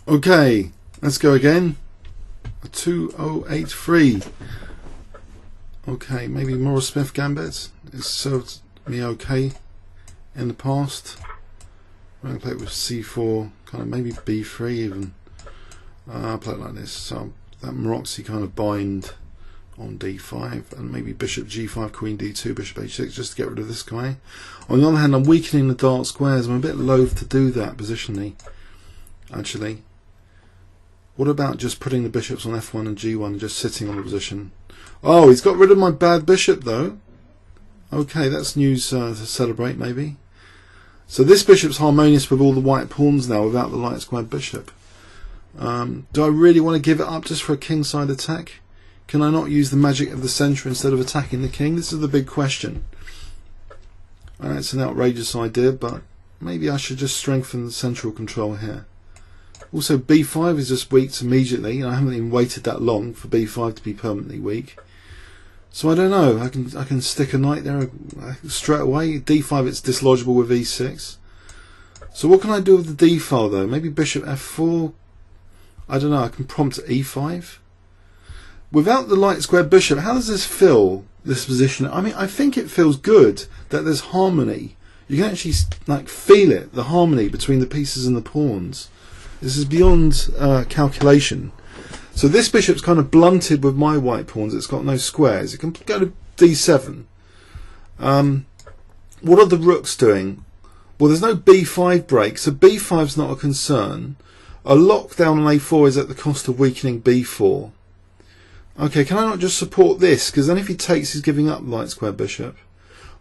Okay, let's go again. A 2083. Okay, maybe Morra Smith Gambit. It's served me okay in the past. I'm going to play it with C4, kind of maybe B3 even. I'll play it like this. So that Maroxy kind of bind on D5, and maybe Bishop G5, Queen D2, Bishop H6, just to get rid of this guy. On the other hand, I'm weakening the dark squares. I'm a bit loath to do that positionally, actually. What about just putting the bishops on F1 and G1 and just sitting on the position? Oh, he's got rid of my bad bishop though. Okay, that's news to celebrate maybe. So this bishop's harmonious with all the white pawns now without the light squared bishop. Do I really want to give it up just for a kingside attack? Can I not use the magic of the centre instead of attacking the king? This is the big question. It's an outrageous idea, but maybe I should just strengthen the central control here. Also, B5 is just weak immediately, and I haven't even waited that long for B5 to be permanently weak. So I don't know. I can stick a knight there straight away. D5, it's dislodgeable with E6. So what can I do with the D file though? Maybe Bishop F4. I don't know. I can prompt E5. Without the light squared bishop, how does this feel? This position. I mean, I think it feels good that there's harmony. You can actually like feel it, the harmony between the pieces and the pawns. This is beyond calculation. So this bishop's kind of blunted with my white pawns. It's got no squares. It can go to D7. What are the rooks doing? Well, there's no B5 break, so B5's not a concern. A lockdown on A4 is at the cost of weakening B4. Okay, can I not just support this? Because then if he takes, he's giving up the light square bishop.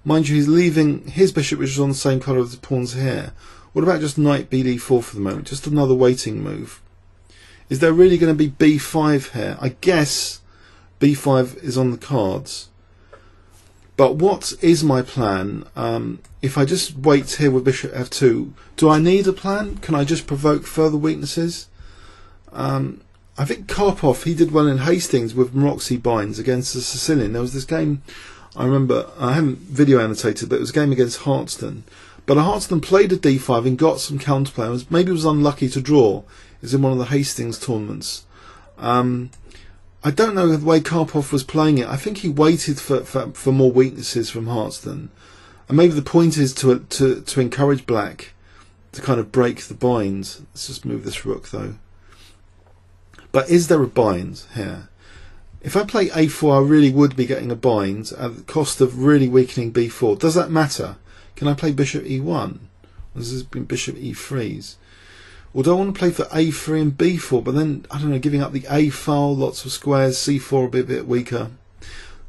Mind you, he's leaving his bishop, which is on the same colour as the pawns here. What about just knight BD4 for the moment? Just another waiting move. Is there really going to be B5 here? I guess B5 is on the cards. But what is my plan? If I just wait here with Bishop F2, do I need a plan? Can I just provoke further weaknesses? I think Karpov, he did well in Hastings with Maroxy binds against the Sicilian. There was this game, I remember, I haven't video annotated, but it was a game against Hartston. But Hartston played a D5 and got some counterplay. Maybe was unlucky to draw. It's in one of the Hastings tournaments. I don't know the way Karpov was playing it. I think he waited for more weaknesses from Hartston. And maybe the point is to encourage black to kind of break the binds. Let's just move this rook though. But is there a bind here? If I play A4, I really would be getting a bind at the cost of really weakening B4. Does that matter? Can I play Bishop E1? This has been Bishop E3s. Or do I want to play for A3 and B4, but then, I don't know, giving up the A file, lots of squares, C4 will be a bit weaker.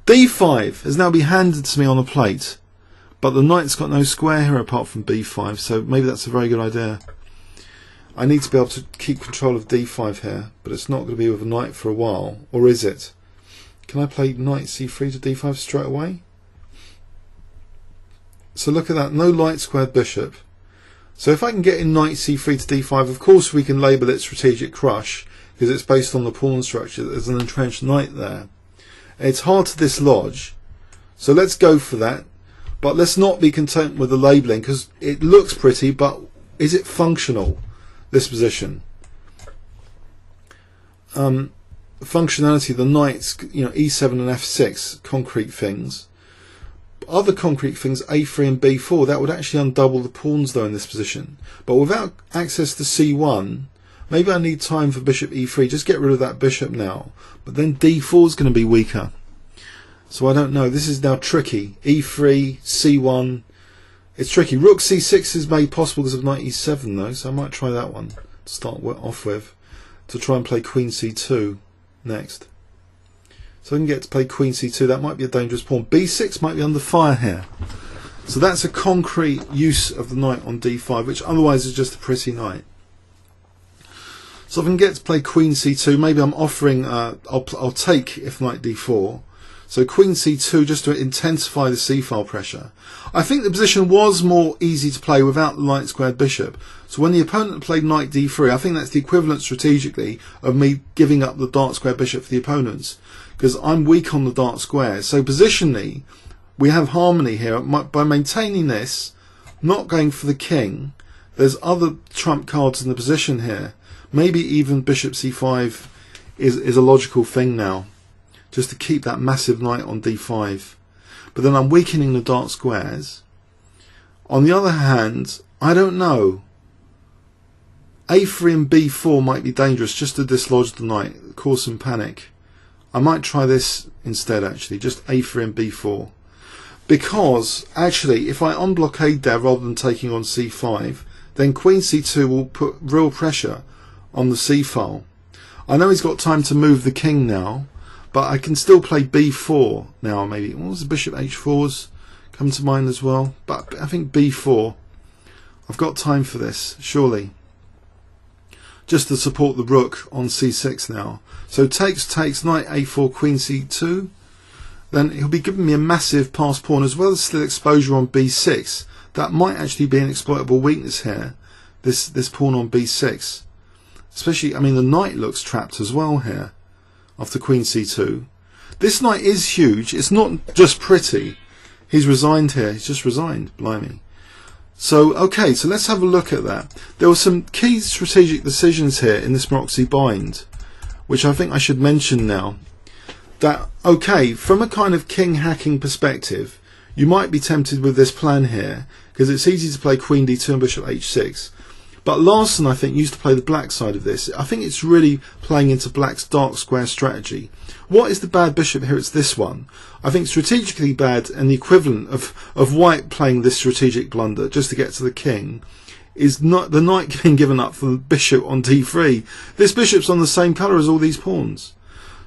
D5 has now been handed to me on a plate, but the knight's got no square here apart from B5, so maybe that's a very good idea. I need to be able to keep control of D5 here, but it's not going to be with a knight for a while, or is it? Can I play knight C3 to D5 straight away? So look at that, no light squared bishop. So if I can get in knight C3 to D5, of course we can label it strategic crush, because it's based on the pawn structure. There's an entrenched knight there. It's hard to dislodge, so let's go for that. But let's not be content with the labeling, because it looks pretty, but is it functional, this position? Functionality, the knights, you know, E7 and F6, concrete things. Other concrete things, A3 and B4, that would actually undouble the pawns though in this position. But without access to C1, maybe I need time for Bishop E3, just get rid of that bishop now. But then D4 is going to be weaker. So I don't know, this is now tricky. E3, C1, it's tricky. Rook C6 is made possible because of knight E7 though, so I might try that one to start off with, to try and play Queen C2 next. So I can get to play Queen C2, that might be a dangerous pawn. B6 might be under fire here. So that's a concrete use of the knight on D5, which otherwise is just a pretty knight. So if I can get to play Queen C2, maybe I'm offering, I'll take if knight D4. So Queen C2 just to intensify the C-file pressure. I think the position was more easy to play without the light squared bishop. So when the opponent played knight D3, I think that's the equivalent strategically of me giving up the dark square bishop for the opponents, because I'm weak on the dark squares. So positionally, we have harmony here. By maintaining this, not going for the king, there's other trump cards in the position here. Maybe even bishop c5 is a logical thing now, just to keep that massive knight on d5. But then I'm weakening the dark squares. On the other hand, I don't know. a3 and b4 might be dangerous just to dislodge the knight, cause some panic. I might try this instead actually, just a3 and b4. Because actually if I unblockade there rather than taking on c5, then queen c2 will put real pressure on the c file. I know he's got time to move the king now, but I can still play b4 now maybe. What was the bishop h4's come to mind as well? But I think b4. I've got time for this, surely. Just to support the rook on c6 now. So takes, knight a4, queen c2. Then he'll be giving me a massive pass pawn as well as still exposure on b6. That might actually be an exploitable weakness here. This pawn on b6. Especially, I mean, the knight looks trapped as well here after queen c2. This knight is huge. It's not just pretty. He's resigned here. He's just resigned. Blimey. So, okay, so let's have a look at that. There were some key strategic decisions here in this Moxie bind, which I think I should mention now. That, okay, from a kind of king hacking perspective, you might be tempted with this plan here, because it's easy to play queen d2 and bishop h6. But Larson, I think, used to play the black side of this. I think it's really playing into black's dark square strategy. What is the bad bishop here? It's this one. I think strategically bad, and the equivalent of white playing this strategic blunder just to get to the king is not the knight being given up for the bishop on d3. This bishop's on the same colour as all these pawns.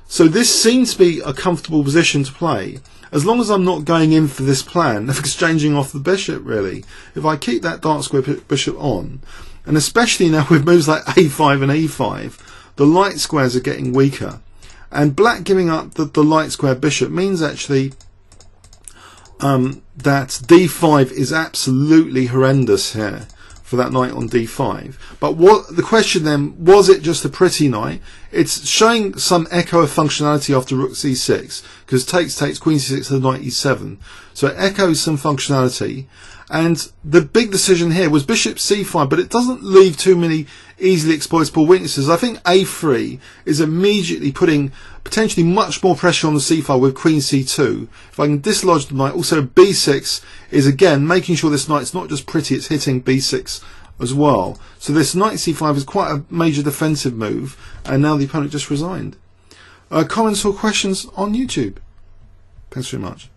So this seems to be a comfortable position to play, as long as I'm not going in for this plan of exchanging off the bishop, really. If I keep that dark square bishop on, and especially now with moves like a5 and e5, the light squares are getting weaker. And black giving up the light square bishop means actually that d5 is absolutely horrendous here for that knight on d5. But what the question then, was it just a pretty knight? It's showing some echo of functionality after rook c6, because takes, queen c6 to the knight e7. So it echoes some functionality. And the big decision here was bishop c5, but it doesn't leave too many easily exploitable weaknesses. I think a3 is immediately putting potentially much more pressure on the c file with queen c2. If I can dislodge the knight, also b6 is again making sure this knight's not just pretty, it's hitting b6 as well. So this knight c5 is quite a major defensive move, and now the opponent just resigned. Comments or questions on YouTube? Thanks very much.